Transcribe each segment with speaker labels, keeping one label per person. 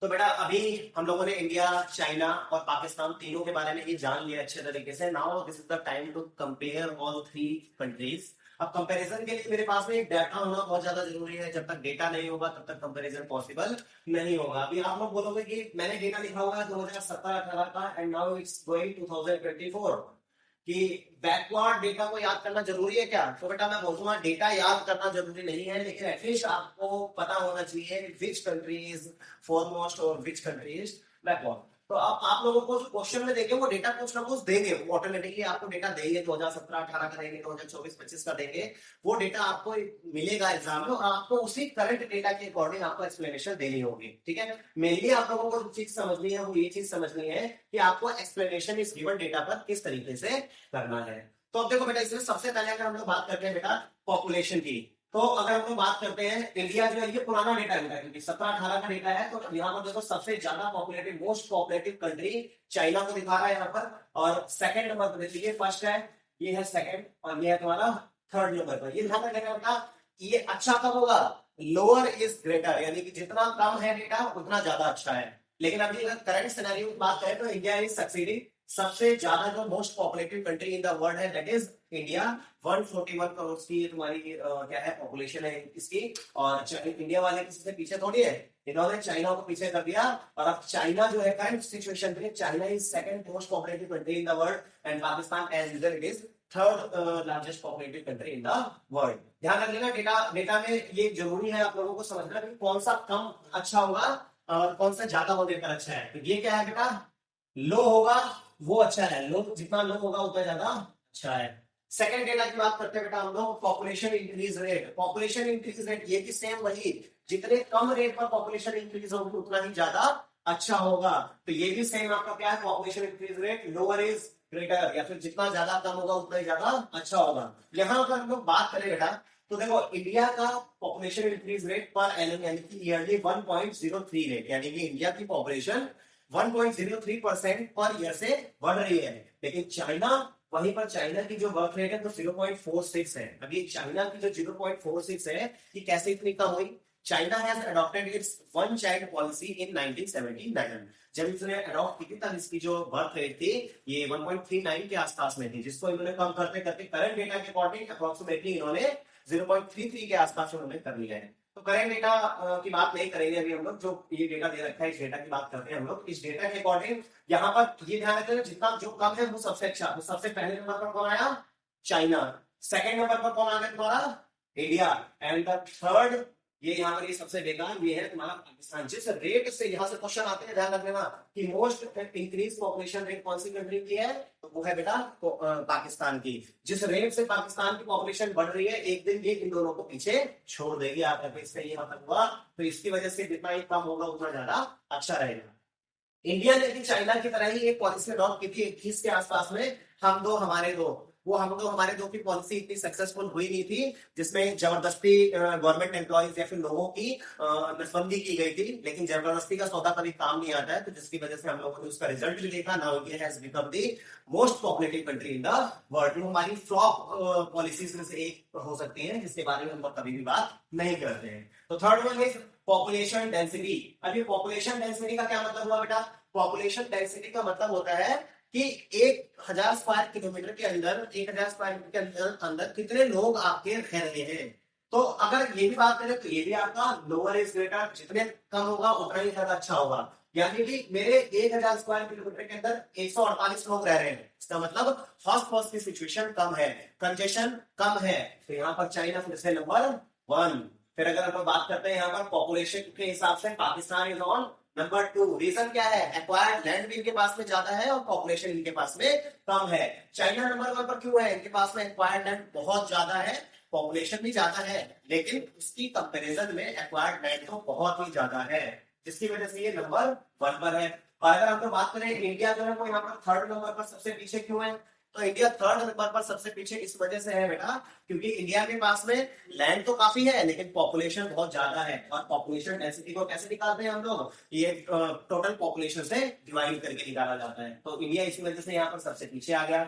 Speaker 1: तो बेटा अभी हम लोगों ने इंडिया, चाइना और पाकिस्तान तीनों के बारे में ही जान लिया अच्छे तरीके से। Now this is the time to compare all three countries. अब कंपैरिजन के लिए मेरे पास में एक डाटा होना बहुत ज्यादा जरूरी है। जब तक डेटा नहीं होगा तब तक कंपैरिजन पॉसिबल नहीं होगा। अभी आप लोग बोलोगे कि मैंने डेटा लिखा हुआ है 2017-18 का एंड नाउ इट्स गोइंग 2024 कि बैकवर्ड डेटा को याद करना जरूरी है क्या? तो बेटा मैं बोलूंगा डेटा याद करना जरूरी नहीं है, लेकिन एटलीस्ट आपको पता होना चाहिए विच कंट्री इज फॉरमोस्ट और विच कंट्री इज बैकवर्ड। तो अब आप लोगों को जो क्वेश्चन में देंगे वो डेटा कुछ ना कुछ देंगे, वो ऑटोमेटिकली आपको डेटा देंगे। 2017-18 का देंगे, 2024-25 का देंगे। वो डेटा आपको मिलेगा एग्जाम में और आपको उसी करंट डेटा के अकॉर्डिंग आपको एक्सप्लेनेशन देनी होगी। ठीक है, मेनली आप लोगों को जो चीज समझनी है वो ये चीज समझनी है कि आपको एक्सप्लेनेशन इस गिवन डेटा पर किस तरीके से करना है। तो अब देखो बेटा, इसमें सबसे पहले अगर हम लोग बात करते हैं बेटा पॉपुलेशन की, तो अगर हम लोग बात करते हैं इंडिया जो है, ये पुराना डेटा है क्योंकि 17-18 का डेटा है। तो यहाँ पर देखो सबसे ज्यादा populated, most populated country China को दिखा रहा है यहाँ पर, और सेकंड नंबर पर देखिए, फर्स्ट है, ये है सेकंड, और ये है तुम्हारा थर्ड नंबर पर। ये ध्यान रखना बेटा, ये अच्छा कब होगा? लोअर इज ग्रेटर, यानी कि जितना कम है डेटा उतना ज्यादा अच्छा है। लेकिन अभी अगर करंट सिनेरियो की बात करें तो इंडिया इज सक्सीडिंग। सबसे ज्यादा जो most populated country in the world है दैट इज इंडिया। 141 करोड़ की तुम्हारी क्या है पॉपुलेशन है इसकी। और इंडिया वाले किसी से पीछे थोड़ी है, इन्होंने चाइना को पीछे कर दिया। और अब चाइना जो है करंट सिचुएशन में, China is second most populated country in the world and Pakistan as usual it is third largest populated country in the world. ध्यान रख लेना, डेटा में ये जरूरी है आप लोगों को समझना कि कौन सा कम अच्छा होगा और कौन सा ज्यादा होने पर अच्छा है। तो ये क्या है बेटा, लो होगा वो अच्छा है, लो जितना लो होगा उतना ज्यादा अच्छा है। सेकंड डेटा की बात करते हैं बेटा हम लोग, population increase rate. Population increase rate ये भी सेम वही, जितने कम रेट पर पॉपुलेशन इंक्रीज होगी उतना ही ज्यादा अच्छा होगा। तो ये भी सेम आपका क्या है, population increase rate lower is greater, या फिर जितना ज्यादा कम होगा उतना ही ज्यादा अच्छा होगा। यहाँ अगर हम लोग बात करें बेटा, तो देखो इंडिया का population increase rate per annum यानी कि ईयरली 1.03 रेट, यानी कि इंडिया की पॉपुलेशन 1.03% पर ईयर से बढ़ रही है। लेकिन चाइना, वहीं पर चाइना की जो बर्थ रेट है तो 0.46 है। अभी चाइना की जो 0.46 है ये कैसे इतनी कम हुई? China has adopted it's one child policy in 1979। जब इसने अडॉप्ट की थी तब इसकी जो बर्थ रेट थी ये 1.39 के आसपास में थी, जिसको इन्होंने कम करते करते करंट डेटा के अकॉर्डिंग अप्रोक्सीमेटली इन्होंने 0.33 के आसपास उन्होंने कर लिया है। तो करंट डेटा की बात नहीं करेंगे अभी हम लोग, जो ये डेटा दे रखा है इस डेटा की बात करते हैं हम लोग। इस डेटा के अकॉर्डिंग यहाँ पर ये ध्यान रखना, जितना जो कम है वो सबसे अच्छा। तो सबसे पहले नंबर पर कौन आया? चाइना। सेकंड नंबर पर कौन आ गया तुम्हारा? इंडिया। एंड द थर्ड, ये यहाँ पर ये सबसे बेकार, ये है तुम्हारा पाकिस्तान। जिस रेट से यहाँ से क्वेश्चन आते हैं ध्यान रखना कि मोस्ट इंक्रीज पॉपुलेशन रेट कौन सी कंट्री की है, तो वो है बेटा पाकिस्तान की। जिस रेट से पाकिस्तान की पॉपुलेशन बढ़ रही है एक दिन ये इन दोनों को पीछे छोड़ देगी। आकर इसका ये मतलब हुआ, तो इसकी वजह से जितना ही कम होगा उतना ज्यादा अच्छा रहेगा। इंडिया ने भी चाइना की तरह ही एक पॉलिसी अडॉप्ट की थी 21 के आसपास में, हम दो हमारे दो। वो हम दो हमारे दो की पॉलिसी इतनी सक्सेसफुल हुई नहीं थी, जिसमें जबरदस्ती गवर्नमेंट एम्प्लॉइज या फिर लोगों की नसबंदी की गई थी। लेकिन जबरदस्ती का सौदा कभी काम नहीं आता है, तो जिसकी वजह से हम लोगों ने उसका रिजल्ट भी देखा। Now India has become the most populated country in the world. हमारी फ्लॉप पॉलिसीज में से एक हो सकती है, जिसके बारे में हम कभी भी बात नहीं करते हैं। तो third one is population density. अभी पॉपुलेशन डेंसिटी का क्या मतलब हुआ बेटा? पॉपुलेशन डेंसिटी का मतलब होता है कि 1000 स्क्वायर किलोमीटर के अंदर, 1000 स्क्वायर के अंदर कितने लोग आपके रह रहे हैं। तो अगर ये भी बात करें तो ये भी आपका लोअर इज ग्रेटर, जितने कम होगा उतना ही ज्यादा अच्छा होगा। यानी कि मेरे 1000 स्क्वायर किलोमीटर के अंदर 148 लोग रह रहे हैं, इसका मतलब फर्स्ट फर्स्ट की सिचुएशन कम है, कंजेशन कम है। तो यहाँ पर चाइना फिर से नंबर 1। फिर अगर हम बात करते हैं यहाँ पर पॉपुलेशन के हिसाब से, Pakistan is on number 2। Reason क्या है? एक्वायर्ड लैंड भी इनके पास में ज्यादा है और पॉपुलेशन इनके पास में कम है। चाइना नंबर 1 पर क्यों है? इनके पास में एक्वायर्ड लैंड बहुत ज्यादा है, पॉपुलेशन भी ज्यादा है, लेकिन उसकी कंपैरिजन में एक्वायर्ड लैंड तो बहुत ही ज्यादा है, जिसकी वजह से ये नंबर 1 पर है। और अगर हम लोग बात करें इंडिया जो है वो यहाँ पर थर्ड नंबर पर सबसे पीछे क्यों है? तो इंडिया थर्ड नंबर पर सबसे पीछे इस वजह से है बेटा, क्योंकि इंडिया के पास में लैंड तो काफी है लेकिन पॉपुलेशन बहुत ज्यादा है। और पॉपुलेशन डेंसिटी को कैसे निकालते हैं हम लोग? ये टोटल पॉपुलेशन से डिवाइड करके निकाला जाता है। तो इंडिया इसी वजह से यहाँ पर सबसे पीछे आ गया।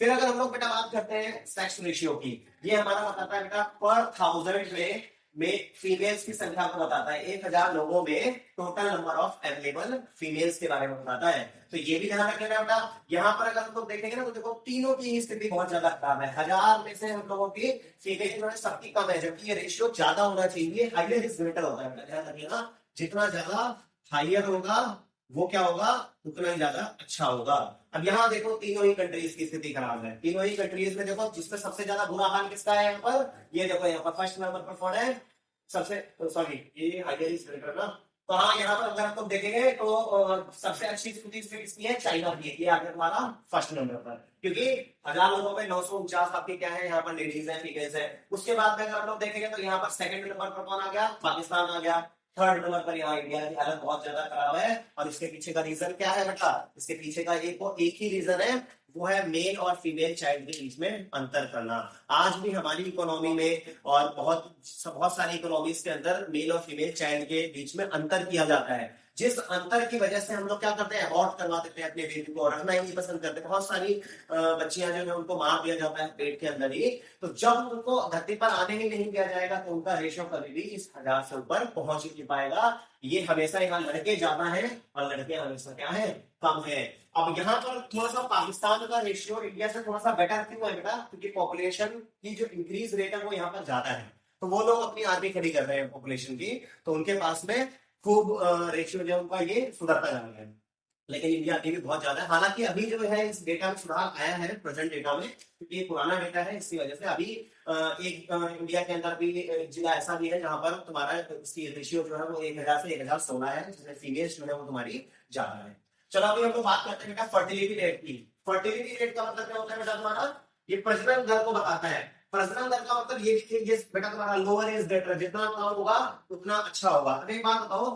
Speaker 1: फिर अगर हम लोग बेटा बात करते हैं सेक्स रेशियो की, ये हमारा बताता है बेटा पर 1000 में में फीमेल्स की संख्या को बताता है। 1000 लोगों में total number of available females के बारे में बताता है। तो ये भी ध्यान रखना बेटा। यहाँ पर अगर हम लोग देखेंगे ना तो देखो तीनों की स्थिति बहुत ज्यादा खराब है। 1000 में से हम लोगों की फीमेल जो है सबकी कम है, जबकि ये रेशियो ज्यादा होना चाहिए, हाइयर इज ग्रेटर होता है। ध्यान रखिएगा, जितना ज्यादा हाइयर होगा वो क्या होगा, उतना ही ज्यादा अच्छा होगा। अब यहाँ देखो तीनों ही कंट्रीज की स्थिति खराब है। तीनों ही कंट्रीज में देखो जिसमें सबसे ज्यादा बुरा हाल किसका है यहाँ पर, ये देखो यहाँ पर फर्स्ट नंबर पर कौन है, सबसे सॉरी ये हाइयर इज ग्रेटर ना। तो हाँ यहाँ पर अगर हम लोग देखेंगे तो सबसे अच्छी स्थिति किसकी है, चाइना की। ये आगे हमारा फर्स्ट नंबर पर, क्योंकि 1000 लोगों में 949 आपके क्या है यहाँ पर लेडीज है, फीमेल्स है। उसके बाद में अगर हम लोग देखेंगे तो यहाँ पर सेकंड नंबर पर कौन आ गया, पाकिस्तान आ गया। थर्ड नंबर पर यहाँ इंडिया की हालत बहुत ज्यादा खराब है। और इसके पीछे का रीजन क्या है बेटा, इसके पीछे का एक ही रीजन है, वो है मेल और फीमेल चाइल्ड के बीच में अंतर करना। आज भी हमारी इकोनॉमी में और बहुत सारी इकोनॉमीज के अंदर मेल और फीमेल चाइल्ड के बीच में अंतर किया जाता है, जिस अंतर की वजह से हम लोग क्या करते हैं, अबॉर्ट करवा देते हैं अपने बेबी को, रखना ही नहीं पसंद करते। बहुत सारी बच्चियां जो है उनको मार दिया जाता है पेट के अंदर ही। तो जब उनको धरती पर आने ही नहीं दिया जाएगा तो उनका रेशियो कभी भी इस 1000 से ऊपर पहुंच ही नहीं पाएगा। ये हमेशा यहाँ लड़के ज्यादा है और लड़के हमेशा क्या है, कम है। अब यहाँ पर थोड़ा सा पाकिस्तान का रेशियो इंडिया से थोड़ा सा बेटर क्यों है बेटा, क्योंकि पॉपुलेशन की जो इंक्रीज रेट है वो यहाँ पर ज्यादा है। तो वो लोग अपनी आर्मी खड़ी कर रहे हैं पॉपुलेशन की, तो उनके पास में खूब रेशियो जो उनका ये सुधरता जा रहा है। लेकिन इंडिया अभी भी बहुत ज्यादा है। हालांकि अभी जो है इस डेटा में सुधार आया है प्रेजेंट डेटा में, क्योंकि ये पुराना डेटा है, इसकी वजह से अभी एक इंडिया के अंदर भी जिला ऐसा भी है जहां पर तुम्हारा इसकी रेशियो जो है वो 1000 से 1016 है, जिसमें फीमेल्स जो है वो तुम्हारी ज्यादा है। चलो अभी हम लोग बात करते हैं बेटा फर्टिलिटी रेट की। फर्टिलिटी रेट का मतलब क्या होता है बेटा तुम्हारा, ये प्रजनन दर को बताता है। प्रजनन दर का मतलब ये बेटा तुम्हारा लोअर इज बेटर, जितना कम होगा उतना अच्छा होगा। अब एक बात बताओ,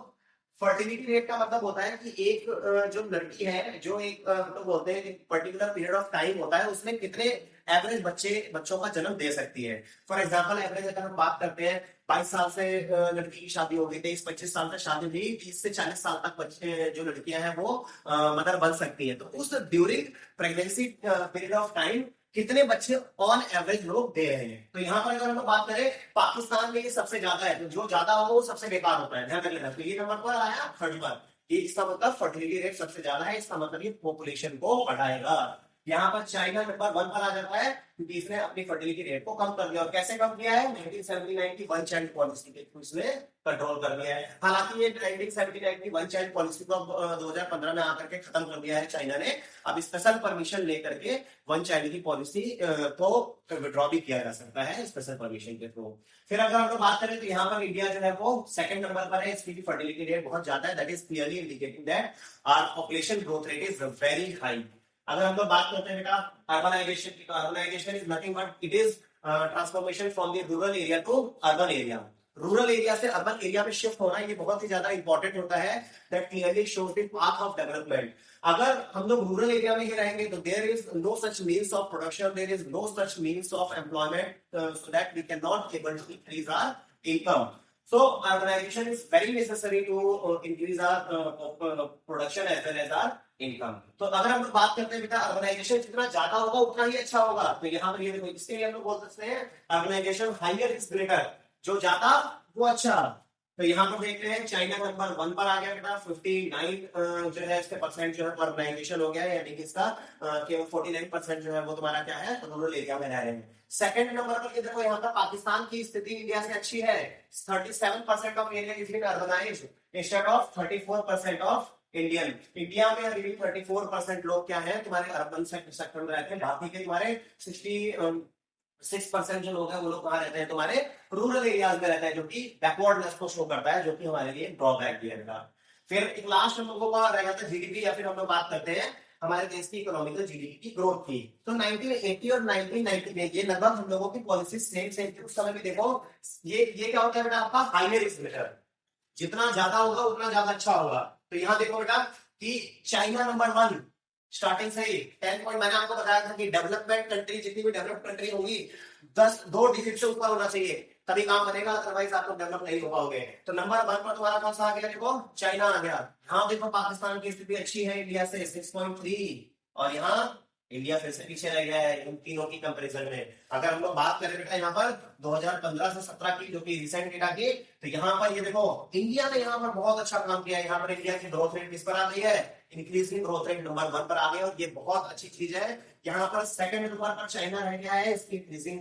Speaker 1: फर्टिलिटी रेट का मतलब होता है कि एक जो लड़की है, जो एक हम लोग बोलते हैं पर्टिकुलर पीरियड ऑफ टाइम होता है, उसमें कितने एवरेज बच्चों का जन्म दे सकती है। फॉर एग्जांपल एवरेज अगर हम बात करते हैं, 22 साल से लड़की की शादी हो गई, 23-25 साल तक शादी हुई, 30 से 40 साल तक बच्चे जो लड़कियां हैं वो मदर बन सकती है। तो उस during pregnancy period of time कितने बच्चे ऑन एवरेज लोग दे रहे हैं। तो यहाँ पर अगर हम बात करें पाकिस्तान में ये सबसे ज्यादा है, तो जो ज्यादा होगा वो सबसे बेकार होता है, ध्यान रख लेना। तो ये नंबर पर आया थर्ड पर, ये इसका मतलब फर्टिलिटी रेट सबसे ज्यादा है, इसका मतलब ये पॉपुलेशन को बढ़ाएगा। यहाँ पर चाइना नंबर 1 पर आ जाता है, क्योंकि इसने अपनी फर्टिलिटी रेट को कम कर दिया। और कैसे कम किया है, 1979 की वन चाइल्ड पॉलिसी के थ्रू इसने कंट्रोल कर दिया है। हालांकि ये 1979 की वन चाइल्ड पॉलिसी को 2015 में आकर के खत्म कर दिया है चाइना ने। अब स्पेशल परमिशन लेकर के वन चाइल्ड की पॉलिसी को विड्रॉ भी किया जा सकता है स्पेशल परमिशन के थ्रू। फिर अगर हम लोग बात करें तो यहाँ पर इंडिया जो है वो सेकंड नंबर पर है, इसकी फर्टिलिटी रेट बहुत ज्यादा है। That is clearly indicating that our population growth rate is very high. अगर हम लोग बात करते हैं बेटा अर्बनाइजेशन की, तो urbanization is nothing but it is transformation from the rural area to urban area. Rural area से अर्बन एरिया में शिफ्ट होना ये बहुत ही ज्यादा इंपॉर्टेंट होता है। That clearly shows the path of development. अगर हम लोग रूरल एरिया में ही रहेंगे तो there is no such means of production, there is no such means of employment, so that we can not able to increase our income. So urbanization is very necessary to increase our production as well as our income. तो अगर हम लोग बात करते हैं बेटा urbanisation जितना ज्यादा होगा उतना ही अच्छा होगा। तो यहाँ पर ये देखो, इसके लिए हम लोग बोल सकते हैं अर्बनाइजेशन हाइयर इज ग्रेटर, जो ज्यादा वो अच्छा। तो यहाँ पर देख रहे हैं चाइना नंबर 1 पर आ गया बेटा, 59 जो है इसके परसेंट जो है अर्बनाइजेशन हो गया है, यानी कि इसका केवल 49% जो है वो तुम्हारा क्या है, रूरल एरिया में रह रहे हैं। सेकंड नंबर पर ये देखो, यहाँ पर पाकिस्तान की स्थिति इंडिया से अच्छी है। 37% of area is urbanised instead of 34% of Indian. India में अभी 34% लोग क्या है तुम्हारे अर्बन सेक्टर में रहते हैं, बाकी के तुम्हारे 6% जो लोग हैं वो लोग कहाँ रहते हैं, तुम्हारे रूरल एरियाज में रहते हैं, जो कि बैकवर्डनेस को शो करता है, जो कि हमारे लिए ड्रॉबैक भी है। फिर एक लास्ट हम लोगों का रहेगा था जीडीपी, या फिर हम लोग बात करते हैं हमारे देश की इकोनॉमिकल जीडीपी की ग्रोथ की। तो 1980 और 1990 में ये लगभग हम लोगों की पॉलिसी सेम सेम थी। उस समय भी देखो ये क्या होता है बेटा आपका हाइयर इज बेटर, जितना ज्यादा होगा उतना ज्यादा अच्छा होगा। तो यहाँ देखो बेटा कि चाइना नंबर 1 स्टार्टिंग से ही 10 पॉइंट, मैंने आपको बताया था कि डेवलपमेंट कंट्री जितनी भी डेवलप कंट्री होगी 2 डिजिट से ऊपर होना चाहिए, तभी काम बनेगा, अदरवाइज आप लोग डेवलप नहीं हो पाओगे। तो नंबर 1 पर तुम्हारा कौन सा आ गया, देखो चाइना आ गया। यहाँ देखो पाकिस्तान की स्थिति अच्छी है इंडिया से 6.3, और यहाँ इंडिया फिर से पीछे रह गया है इन तीनों की कंपैरिजन में। अगर हम लोग बात करें बेटा यहाँ पर 2015 से 17 की जो कि रिसेंट डेटा की, तो यहाँ पर ये देखो इंडिया ने यहाँ पर बहुत अच्छा काम किया है। यहाँ पर इंडिया की ग्रोथ रेट किस पर आ गई है, इंक्रीजिंग ग्रोथ रेट नंबर 1 पर आ गई, और ये बहुत अच्छी चीज है। यहाँ पर सेकंड नंबर पर चाइना रह गया है, इसकी इंक्रीजिंग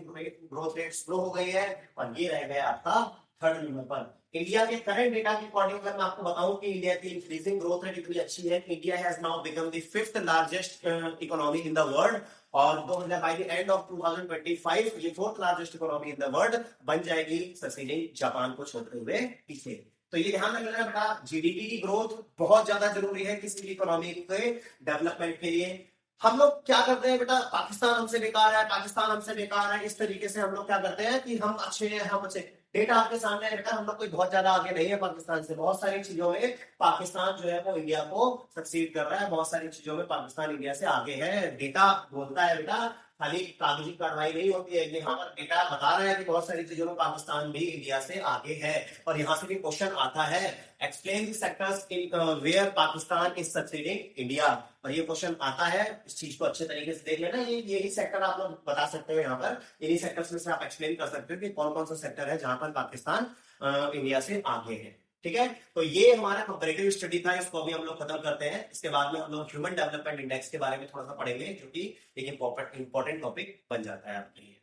Speaker 1: ग्रोथ रेट स्लो हो गई है, और ये रह गया आपका थर्ड नंबर पर। इंडिया के करंट डेटा के अकॉर्डिंग अगर मैं आपको बताऊं कि इंडिया की इंक्रीजिंग ग्रोथ रेट इतनी अच्छी है कि India has now become the fifth largest economy in the world, और 2000 बाय द एंड ऑफ 2025 ये fourth largest economy in the world बन जाएगी, सक्सीडिंग जापान को छोड़ते हुए पीछे। तो ये ध्यान रखना बेटा, जीडीपी की ग्रोथ बहुत ज्यादा जरूरी है किसी भी इकोनॉमी के डेवलपमेंट के लिए। हम लोग क्या करते हैं बेटा, पाकिस्तान हमसे बेकार है, पाकिस्तान हमसे बेकार है, इस तरीके से हम लोग क्या करते हैं कि हम अच्छे हैं, हम अच्छे। डेटा आपके सामने है बेटा, हम लोग कोई बहुत ज्यादा आगे नहीं है पाकिस्तान से। बहुत सारी चीजों में पाकिस्तान जो है वो इंडिया को सक्सीड कर रहा है, बहुत सारी चीजों में पाकिस्तान इंडिया से आगे है। डेटा बोलता है बेटा, खाली कागजी कार्रवाई नहीं होती है। यहाँ पर डेटा बता रहा है कि बहुत सारी चीजों में पाकिस्तान भी इंडिया से आगे है। और यहाँ से भी क्वेश्चन आता है, explain the sectors in where Pakistan is succeeding India, और ये क्वेश्चन आता है। इस चीज को अच्छे तरीके से देख लेना, ये यही सेक्टर आप लोग बता सकते हो। यहाँ पर इन्हीं सेक्टर्स में से आप एक्सप्लेन कर सकते हो कि कौन कौन सा सेक्टर है जहां पर पाकिस्तान इंडिया से आगे है। ठीक है, तो ये हमारा कंपैरेटिव स्टडी था, इसको अभी हम लोग खत्म करते हैं। इसके बाद में हम लोग ह्यूमन डेवलपमेंट इंडेक्स के बारे में थोड़ा सा पढ़ेंगे, जो कि एक इंपॉर्टेंट टॉपिक बन जाता है आपके लिए।